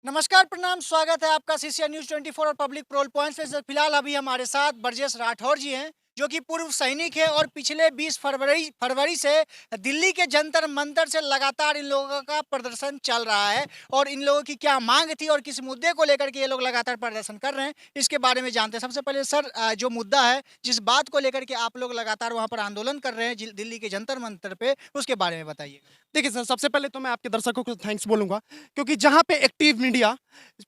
नमस्कार, प्रणाम, स्वागत है आपका सीसीएन न्यूज़ 24 और पब्लिक पोल पॉइंट्स पे। फिलहाल अभी हमारे साथ ब्रजेश राठौर जी हैं, जो कि पूर्व सैनिक है और पिछले 20 फरवरी फरवरी से दिल्ली के जंतर मंतर से लगातार इन लोगों का प्रदर्शन चल रहा है। और इन लोगों की क्या मांग थी और किस मुद्दे को लेकर के ये लोग लगातार प्रदर्शन कर रहे हैं, इसके बारे में जानते हैं। सबसे पहले सर, जो मुद्दा है, जिस बात को लेकर के आप लोग लगातार वहाँ पर आंदोलन कर रहे हैं दिल्ली के जंतर मंतर पे, उसके बारे में बताइए। देखिए सर, सबसे पहले तो मैं आपके दर्शकों को थैंक्स बोलूँगा, क्योंकि जहाँ पे एक्टिव मीडिया,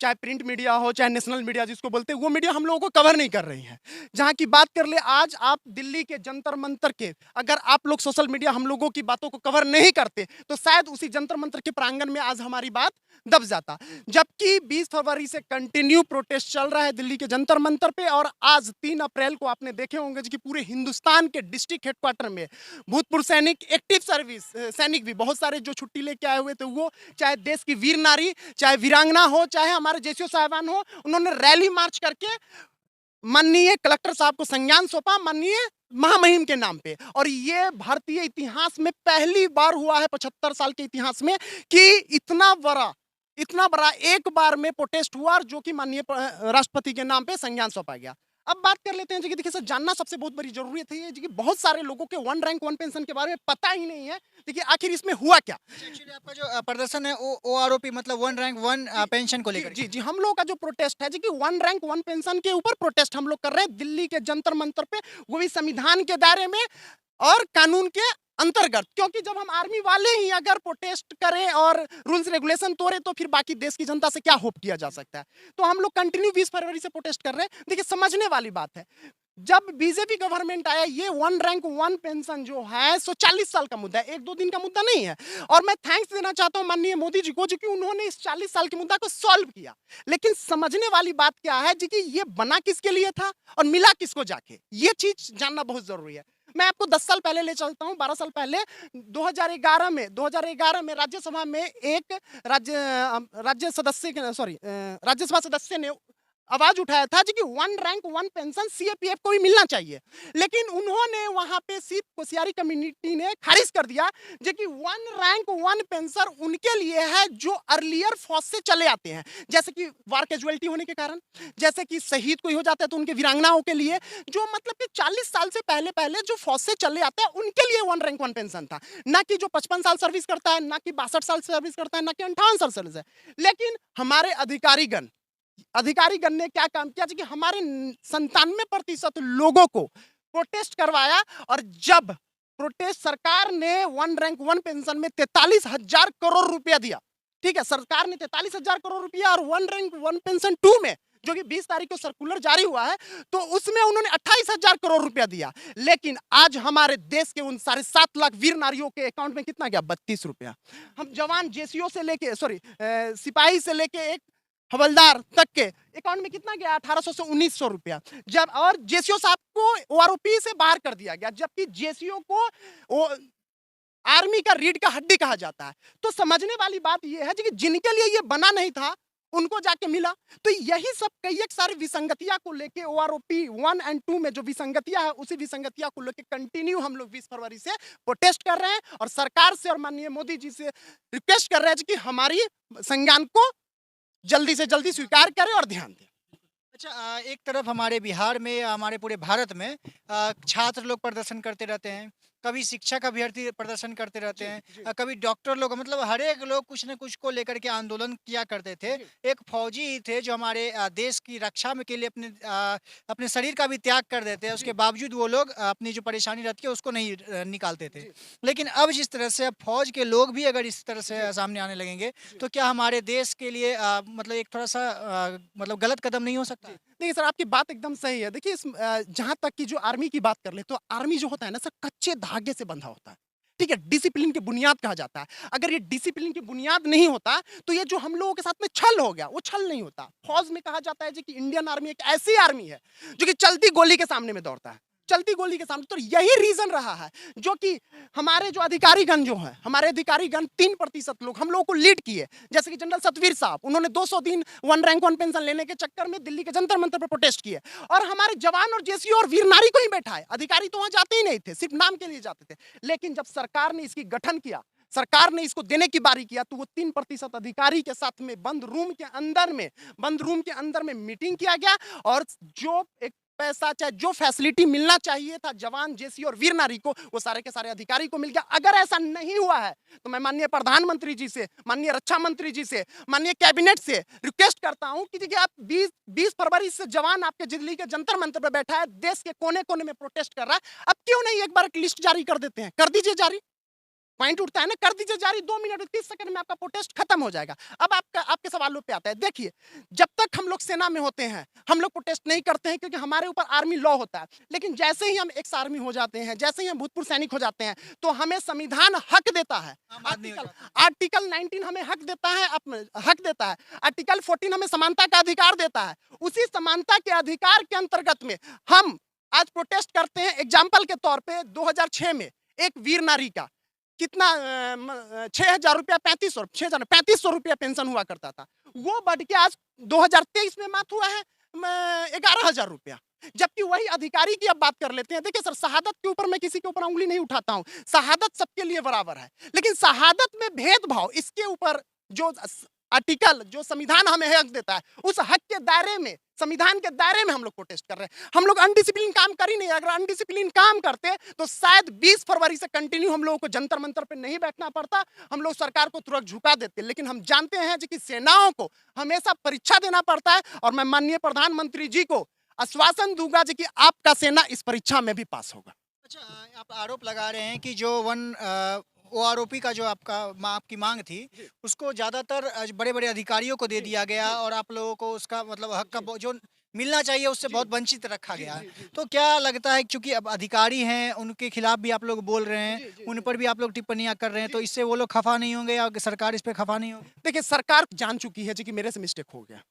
चाहे प्रिंट मीडिया हो, चाहे नेशनल मीडिया जिसको बोलते हैं, वो मीडिया हम लोगों को कवर नहीं कर रही है। जहाँ की बात कर ले, आज आप दिल्ली के जंतर-मंतर के, अगर आप लोग सोशल मीडिया हम लोगों की बातों को कवर नहीं करते, तो शायद उसी जंतर-मंतर के प्रांगण में आज हमारी बात दब जाता। जबकि 20 फरवरी से कंटिन्यू प्रोटेस्ट चल रहा है दिल्ली के जंतर-मंतर पे, और आज 3 अप्रैल को आपने देखे होंगे कि पूरे हिंदुस्तान के डिस्ट्रिक्ट हेडक्वार्टर में भूतपूर्व सैनिक, एक्टिव सर्विस सैनिक भी बहुत सारे जो छुट्टी लेके आए हुए थे, वो चाहे देश की वीर नारी, चाहे वीरांगना हो, चाहे हमारे जेसीओ साहिबान हो, उन्होंने रैली मार्च करके माननीय कलेक्टर साहब को संज्ञान सौंपा, माननीय महामहिम के नाम पे। और ये भारतीय इतिहास में पहली बार हुआ है 75 साल के इतिहास में कि इतना बड़ा एक बार में प्रोटेस्ट हुआ, और जो कि माननीय राष्ट्रपति के नाम पे संज्ञान सौंपा गया। अब बात कर लेते हैं जी कि देखिए सर, जानना सबसे बहुत बड़ी जरूरत है ये जी कि बहुत सारे लोगों के वन रैंक वन पेंशन के बारे में पता ही नहीं है। देखिए आखिर इसमें हुआ क्या। एक्चुअली आपका जो प्रदर्शन है वो ओआरओपी मतलब वन रैंक वन पेंशन को लेकर जी जी, हम लोगों का जो प्रोटेस्ट है जी कि वन रैंक वन पेंशन के ऊपर प्रोटेस्ट हम लोग कर रहे हैं दिल्ली के जंतर मंतर पे, वो भी संविधान के दायरे में और कानून के अंतर्गत। क्योंकि जब हम आर्मी वाले ही अगर प्रोटेस्ट करें और रूल्स रेगुलेशन तोड़े, तो फिर बाकी देश की जनता से क्या होप किया जा सकता है। तो हम लोग कंटिन्यू 20 फरवरी से प्रोटेस्ट कर रहे हैं। देखिए समझने वाली बात है, जब बीजेपी गवर्नमेंट आया, ये वन रैंक वन पेंशन जो है सो 40 साल का मुद्दा है, एक दो दिन का मुद्दा नहीं है। और मैं थैंक्स देना चाहता हूं माननीय मोदी जी को, जो कि उन्होंने इस 40 साल के मुद्दा को सॉल्व किया। लेकिन समझने वाली बात क्या है जी कि ये बना किसके लिए था और मिला किसको जाके, ये चीज जानना बहुत जरूरी है। मैं आपको 10 साल पहले ले चलता हूं, 12 साल पहले 2011 में राज्यसभा में एक राज्यसभा सदस्य ने आवाज उठाया था जी कि one rank one pension CAPF को भी मिलना चाहिए। लेकिन उन्होंने वहां पे सिर्फ कोसियारी कम्युनिटी ने खारिज कर दिया जी कि वन रैंक वन पेंशन उनके लिए है जो अर्लियर फौज से चले आते हैं, जैसे कि वार कैजुअलिटी होने के कारण, जैसे कि शहीद कोई हो जाता है तो उनके वीरांगनाओं के लिए, जो मतलब कि 40 साल से पहले पहले जो फौज से चले आते हैं उनके लिए वन रैंक वन पेंशन था। ना कि जो 55 साल सर्विस करता है, ना कि 62 साल सर्विस करता है, ना कि 58 साल सर्विस है। लेकिन हमारे अधिकारीगण ने क्या काम किया कि हमारे 97% लोगों को प्रोटेस्ट करवाया। और जब प्रोटेस्ट सरकार ने वन रैंक वन पेंशन में 43,000 करोड़ रुपया दिया, ठीक है, सरकार ने 43,000 करोड़ रुपया, और वन रैंक वन पेंशन 2 में जो कि 20 तारीख को सर्कुलर जारी हुआ है, तो उसमें उन्होंने 28,000 करोड़ रुपया दिया। लेकिन आज हमारे देश के उन 7.5 लाख वीर नारियों के अकाउंट में कितना गया? 32 रुपया। हम जवान जेसीओ से लेके सिपाही से लेके एक हवलदार तक के अकाउंट में कितना गया? 1800 से 1900 रुपया। जब और जेसीओ साहब को ओआरओपी से बाहर कर दिया गया, जबकि जेसीओ को आर्मी का रीढ़ का हड्डी कहा जाता है। तो समझने वाली बात यह है कि जिनके लिए ये बना नहीं था उनको जाके मिला। तो यही सब कई एक सारी विसंगतियां को लेके ओआरओपी 1 और 2 में जो विसंगतियां है, उसी विसंगतियां को लेके कंटिन्यू हम लोग 20 फरवरी से प्रोटेस्ट कर रहे हैं, और सरकार से और माननीय मोदी जी से रिक्वेस्ट कर रहे हैं कि हमारी संज्ञान को जल्दी से जल्दी स्वीकार करें और ध्यान दें। अच्छा, एक तरफ हमारे बिहार में या हमारे पूरे भारत में छात्र लोग प्रदर्शन करते रहते हैं, कभी शिक्षक अभ्यर्थी प्रदर्शन करते रहते हैं, कभी डॉक्टर लोग, मतलब हर एक लोग कुछ न कुछ को लेकर के आंदोलन किया करते थे। एक फौजी ही थे जो हमारे देश की रक्षा में के लिए अपने शरीर का भी त्याग कर देते हैं, उसके बावजूद वो लोग अपनी जो परेशानी रहती है उसको नहीं निकालते थे। लेकिन अब जिस तरह से अब फौज के लोग भी अगर इस तरह से सामने आने लगेंगे, तो क्या हमारे देश के लिए मतलब एक थोड़ा सा मतलब गलत कदम नहीं हो सकता? देखिए सर, आपकी बात एकदम सही है। देखिए जहां तक कि जो आर्मी की बात कर ले, तो आर्मी जो होता है ना सर, कच्चे धागे से बंधा होता है, ठीक है, डिसिप्लिन की बुनियाद कहा जाता है। अगर ये डिसिप्लिन की बुनियाद नहीं होता, तो ये जो हम लोगों के साथ में छल हो गया, वो छल नहीं होता। फौज में कहा जाता है जी कि इंडियन आर्मी एक ऐसी आर्मी है जो कि चलती गोली के सामने में दौड़ता है, चलती गोली के सामने। तो यही रीजन रहा है जो कि हमारे जो अधिकारीगण जो है, हमारे अधिकारीगण 3% लोग हम लोगों को लीड किए, जैसे कि जनरल सतवीर साहब, उन्होंने 200 दिन वन रैंक वन पेंशन लेने के चक्कर में दिल्ली के जंतर मंतर पर प्रोटेस्ट किए, और हमारे जवान और जेसीओ और वीर नारी को ही बैठाए। अधिकारी तो वहां जाते ही नहीं थे, सिर्फ नाम के लिए जाते थे। लेकिन जब सरकार ने इसकी गठन किया, सरकार ने इसको देने की बारी किया तो वो 3% अधिकारी के साथ में बंद रूम के अंदर में मीटिंग किया गया और जो एक पैसा चाहे जो फैसिलिटी मिलना चाहिए था जवान, जेसी और वीर नारी को, वो सारे के सारे अधिकारी को मिल गया। अगर ऐसा नहीं हुआ है तो मैं माननीय प्रधानमंत्री जी से, माननीय रक्षा मंत्री जी से, माननीय कैबिनेट से रिक्वेस्ट करता हूं कि देखिए आप 20 फरवरी से जवान आपके दिल्ली के जंतर मंतर पर बैठा है, देश के कोने कोने में प्रोटेस्ट कर रहा है, अब क्यों नहीं एक बार एक लिस्ट जारी कर देते हैं? कर दीजिए जारी, पॉइंट उठता है ना, कर दीजिए जारी, 2 मिनट 30 सेकंड में आपका प्रोटेस्ट खत्म हो जाएगा। अब आपके सवालों पे आता है, देखिए जब तक हम लोग सेना में होते हैं हम लोग प्रोटेस्ट नहीं करते हैं क्योंकि हमारे ऊपर आर्मी लॉ होता है, लेकिन जैसे ही हम एक्स आर्मी हो जाते हैं, जैसे ही हम भूतपूर्व सैनिक हो जाते हैं तो हमें संविधान हक देता है। आर्टिकल 19 हमें हक देता है, आर्टिकल 14 हमें समानता का अधिकार देता है। उसी समानता के अधिकार के अंतर्गत में हम आज प्रोटेस्ट करते हैं। एग्जाम्पल के तौर पर 2006 में एक वीर नारी का कितना 6,000 रुपया, 3500 रुपया पेंशन हुआ करता था, वो बढ़ के आज 2023 में मात्र हुआ है 11,000 रुपया। जबकि वही अधिकारी की अब बात कर लेते हैं। देखिए सर, शहादत के ऊपर मैं किसी के ऊपर उंगली नहीं उठाता हूं, शहादत सबके लिए बराबर है, लेकिन शहादत में भेदभाव, इसके ऊपर जो आर्टिकल, जो संविधान हमें हक देता है, उस हक के दायरे में, संविधान के दायरे में हम लोग प्रोटेस्ट कर रहे हैं। हम लोग अनडिसिप्लिन काम कर ही नहीं। अगर अनडिसिप्लिन काम करते तो शायद 20 फरवरी से कंटिन्यू हम लोगों को जंतर मंतर पे नहीं बैठना पड़ता, हम लोग सरकार को तुरंत झुका देते। लेकिन हम जानते हैं कि सेनाओं को हमेशा परीक्षा देना पड़ता है, और मैं माननीय प्रधानमंत्री जी को आश्वासन दूंगा कि आपका सेना इस परीक्षा में भी पास होगा। अच्छा, आप आरोप लगा रहे हैं कि जो ओआरओपी का जो आपकी मांग थी, उसको ज़्यादातर बड़े-बड़े अधिकारियों को दे दिया गया और आप लोगों को उसका मतलब हक का जो मिलना चाहिए उससे बहुत वंचित रखा गया है। तो क्या लगता है, क्योंकि अब अधिकारी हैं, उनके खिलाफ भी आप लोग बोल रहे हैं, उन पर भी आप लोग टिप्पणियाँ कर रहे हैं, तो इससे वो लोग खफा नहीं होंगे या सरकार इस पे खफा नहीं होगी? देखिए, सरकार जान चुकी है कि मेरे से मिस्टेक हो गया,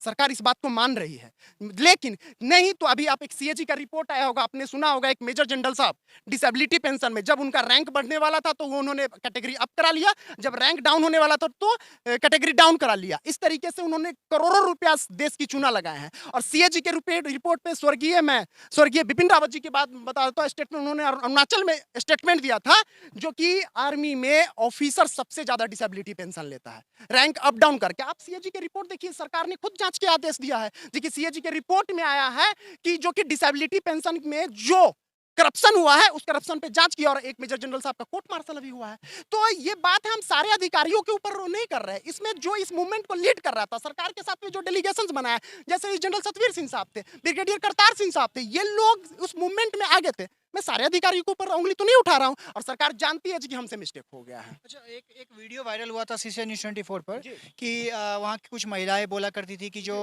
सरकार इस बात को मान रही है, लेकिन नहीं तो अभी आप एक सीएजी का रिपोर्ट आया होगा, आपने सुना होगा, एक मेजर जनरल साहब डिसेबिलिटी पेंशन में जब उनका रैंक बढ़ने वाला था तो वो उन्होंने कैटेगरी अप करा लिया, जब रैंक डाउन होने वाला था तो कैटेगरी डाउन करा लिया। इस तरीके से उन्होंने करोड़ों रुपया देश की चूना लगाए हैं। और सीएजी के रिपोर्ट पे स्वर्गीय बिपिन रावत जी की बात बता देता हूं, स्टेटमेंट उन्होंने अरुणाचल में स्टेटमेंट दिया था, जो कि आर्मी में ऑफिसर सबसे ज्यादा डिसेबिलिटी पेंशन लेता है, रैंक अप डाउन करके। आप सीएजी की रिपोर्ट देखिए, सरकार ने खुद जांच के आदेश दिया है, जो कि सीएजी के रिपोर्ट में आया है कि जो कि डिसेबिलिटी पेंशन में जो करप्शन हुआ है, उस करप्शन पे जांच की, और एक मेजर जनरल साहब का कोर्ट मार्शल भी हुआ है। तो ये बात है, हम सारे अधिकारियों के ऊपर नहीं कर रहे हैं। इसमें जो इस मूवमेंट को लीड कर रहा था, सरकार के साथ में जो डेलीगेशंस बनाया, जैसे जनरल सतवीर सिंह साहब थे, ब्रिगेडियर करतार सिंह साहब थे, ये लोग उस मूवमेंट में आगे थे। मैं सारे अधिकारियों के ऊपर उंगली तो नहीं उठा रहा हूं, और सरकार जानती है कि हमसे मिस्टेक हो गया है। अच्छा, एक वीडियो वायरल हुआ था सीसीएन न्यूज़ 24 पर कि वहाँ की कुछ महिलाएं बोला करती थी कि जो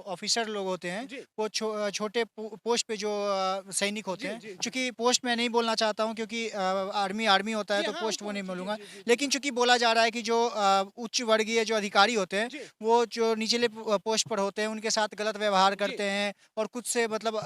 ऑफिसर लोग होते हैं वो छोटे पोस्ट पे जो सैनिक होते हैं, चूंकि पोस्ट में नहीं बोलना चाहता हूँ क्योंकि आर्मी होता है तो पोस्ट वो नहीं बोलूँगा, लेकिन चूंकि बोला जा रहा है कि जो उच्च वर्गीय जो अधिकारी होते हैं वो जो निचले पोस्ट पर होते हैं उनके साथ गलत व्यवहार करते हैं, और कुछ से मतलब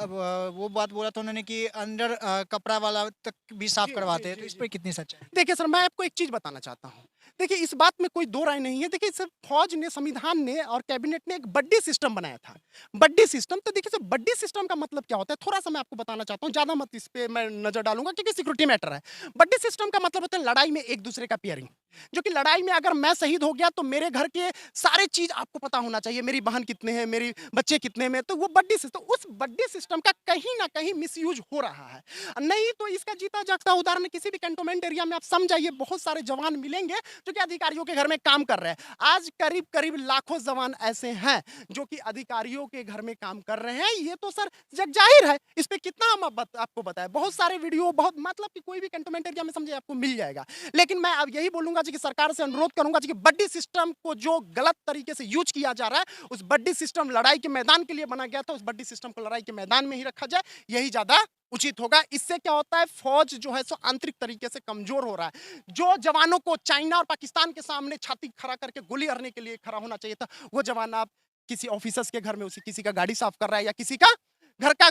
वो बात बोला था उन्होंने कि अंडर कपड़ा वाला तक भी साफ करवाते हैं, तो इस पर कितनी सच्चाई है? देखिए सर, मैं आपको एक चीज बताना चाहता हूँ। देखिए, इस बात में कोई दो राय नहीं है। देखिए सर, फौज ने, संविधान ने और कैबिनेट ने एक बड्डी सिस्टम बनाया था, बड्डी सिस्टम। तो देखिए सर, बड्डी सिस्टम का मतलब क्या होता है, थोड़ा सा मैं आपको बताना चाहता हूँ, ज्यादा मत इस पे मैं नजर डालूंगा क्योंकि सिक्योरिटी मैटर है। बड्डी सिस्टम का मतलब होता है लड़ाई में एक दूसरे का पेयरिंग, जो कि लड़ाई में अगर मैं शहीद हो गया तो मेरे घर के सारे चीज आपको पता होना चाहिए, मेरी बहन कितने हैं, मेरी बच्चे कितने में, तो वो बड्डी सिस्टम, उस बड्डी सिस्टम का कहीं ना कहीं मिसयूज हो रहा है। नहीं तो इसका जीता जागता उदाहरण किसी भी कैंटोनमेंट एरिया में आप समझाइए, बहुत सारे जवान मिलेंगे जो कि अधिकारियों के घर में काम कर रहे हैं। आज करीब करीब लाखों जवान ऐसे हैं जो कि अधिकारियों के घर में काम कर रहे हैं। ये तो सर जग जाहिर है, इस पे कितना हम आपको बताएं, बहुत सारे वीडियो, बहुत मतलब कि कोई भी कैंटोनमेंट एरिया में समझे आपको मिल जाएगा। लेकिन मैं अब यही बोलूंगा कि सरकार से अनुरोध करूंगा कि बड्डी सिस्टम को जो गलत तरीके से यूज किया जा रहा है, उस बड्डी सिस्टम लड़ाई के मैदान के लिए बना गया था, उस बड्डी सिस्टम को लड़ाई के मैदान में ही रखा जाए, यही ज्यादा उचित होगा। इससे क्या होता है, फौज जो है सो आंतरिक तरीके से कमजोर हो रहा है। जो जवानों को चाइना और पाकिस्तान के सामने छाती खड़ा करके गोली करने के लिए खड़ा होना चाहिए था, वो जवान आप किसी ऑफिसर्स के घर में उसी किसी का गाड़ी साफ कर रहा है या किसी का घर का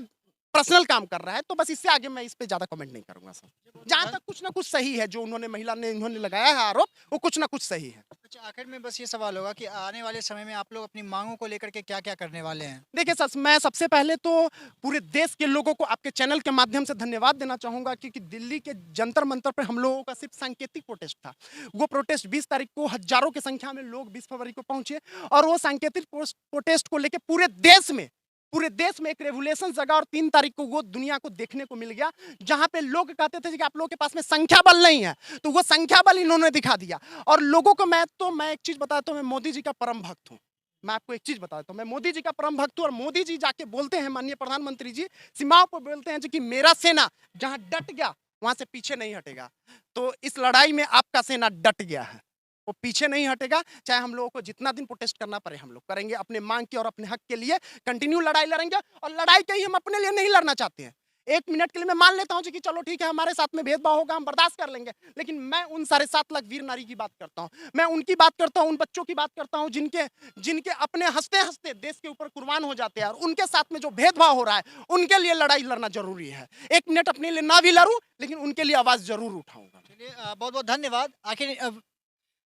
पर्सनल काम कर रहा है। तो बस इससे आगे मैं इस पे ज्यादा कमेंट नहीं करूंगा सर। जहां तक कुछ ना कुछ सही है, जो उन्होंने महिला ने इन्होंने लगाया है आरोप, वो कुछ ना कुछ सही है। अच्छा, आखिर में बस ये सवाल होगा कि आने वाले समय में आप लोग अपनी मांगों को लेकर के क्या-क्या करने वाले हैं? देखिए सर, मैं सबसे पहले तो पूरे देश के लोगों को आपके चैनल के माध्यम से धन्यवाद देना चाहूंगा, क्योंकि दिल्ली के जंतर मंतर पर हम लोगों का सिर्फ सांकेतिक प्रोटेस्ट था। वो प्रोटेस्ट 20 तारीख को हजारों की संख्या में लोग 20 फरवरी को पहुंचे, और वो सांकेतिक प्रोटेस्ट को लेकर पूरे देश में एक रेवोल्यूशन जगा, और 3 तारीख को वो दुनिया को देखने को मिल गया, जहां पे लोग कहते थे कि आप लोगों के पास में संख्या बल नहीं है, तो वो संख्या बल इन्होंने दिखा दिया। और लोगों को मैं एक चीज बताता हूं, मैं मोदी जी का परम भक्त हूं। मैं आपको एक चीज बताता हूं, मैं मोदी जी का परम भक्त हूं, और मोदी जी जाके बोलते हैं, माननीय प्रधानमंत्री जी सीमाओं पर बोलते हैं जी कि मेरा सेना जहां डट गया वहां से पीछे नहीं हटेगा। तो इस लड़ाई में आपका सेना डट गया है, वो पीछे नहीं हटेगा। चाहे हम लोगों को जितना दिन प्रोटेस्ट करना पड़े हम लोग करेंगे, अपने मांग की और अपने हक के लिए कंटिन्यू लड़ाई लड़ेंगे। और लड़ाई कहीं हम अपने लिए नहीं लड़ना चाहते हैं। 1 मिनट के लिए मैं मान लेता हूं कि चलो ठीक है, हमारे साथ में भेदभाव होगा, हम बर्दाश्त कर लेंगे, लेकिन मैं उन 7.5 लाख वीर नारी की बात करता हूं, मैं उनकी बात करता हूं, उन बच्चों की बात करता हूं जिनके अपने हंसते हंसते देश के ऊपर कुर्बान हो जाते हैं, और उनके साथ में जो भेदभाव हो रहा है उनके लिए लड़ाई लड़ना जरूरी है। 1 मिनट अपने लिए ना भी लड़ूं, लेकिन उनके लिए आवाज जरूर उठाऊंगा। चलिए बहुत-बहुत धन्यवाद।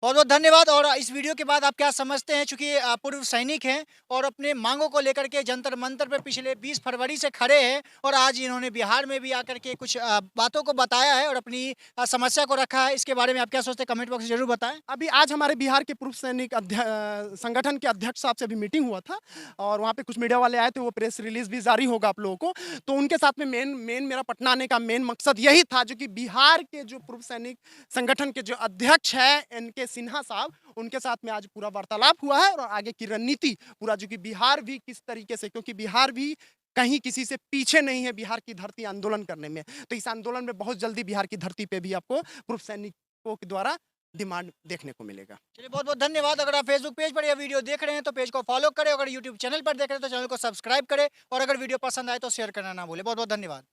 बहुत-बहुत धन्यवाद। और इस वीडियो के बाद आप क्या समझते हैं, चूँकि पूर्व सैनिक हैं और अपने मांगों को लेकर के जंतर मंतर पे पिछले 20 फरवरी से खड़े हैं, और आज इन्होंने बिहार में भी आकर के कुछ बातों को बताया है और अपनी समस्या को रखा है। इसके बारे में आप क्या सोचते हैं, कमेंट बॉक्स में ज़रूर बताएं। अभी आज हमारे बिहार के पूर्व सैनिक संगठन के अध्यक्ष साहब से भी मीटिंग हुआ था, और वहाँ पे कुछ मीडिया वाले आए थे, वो प्रेस रिलीज भी जारी होगा आप लोगों को। तो उनके साथ में मेन मेरा पटना आने का मेन मकसद यही था, जो कि बिहार के जो पूर्व सैनिक संगठन के जो अध्यक्ष है एनके सिन्हा साहब, उनके साथ में आज पूरा वार्तालाप हुआ है, और आगे की रणनीति पूरा, जो कि बिहार भी किस तरीके से, क्योंकि बिहार भी कहीं किसी से पीछे नहीं है बिहार की धरती आंदोलन करने में। तो इस आंदोलन में बहुत जल्दी बिहार की धरती पे भी आपको पूर्व सैनिकों के द्वारा डिमांड देखने को मिलेगा। चलिए बहुत-बहुत धन्यवाद। अगर आप फेसबुक पेज पर यह वीडियो देख रहे हैं तो पेज को फॉलो करें, अगर यूट्यूब चैनल पर देख रहे हैं तो चैनल को सब्सक्राइब करें, और अगर वीडियो पसंद आए तो शेयर करना ना भूलें। बहुत-बहुत धन्यवाद।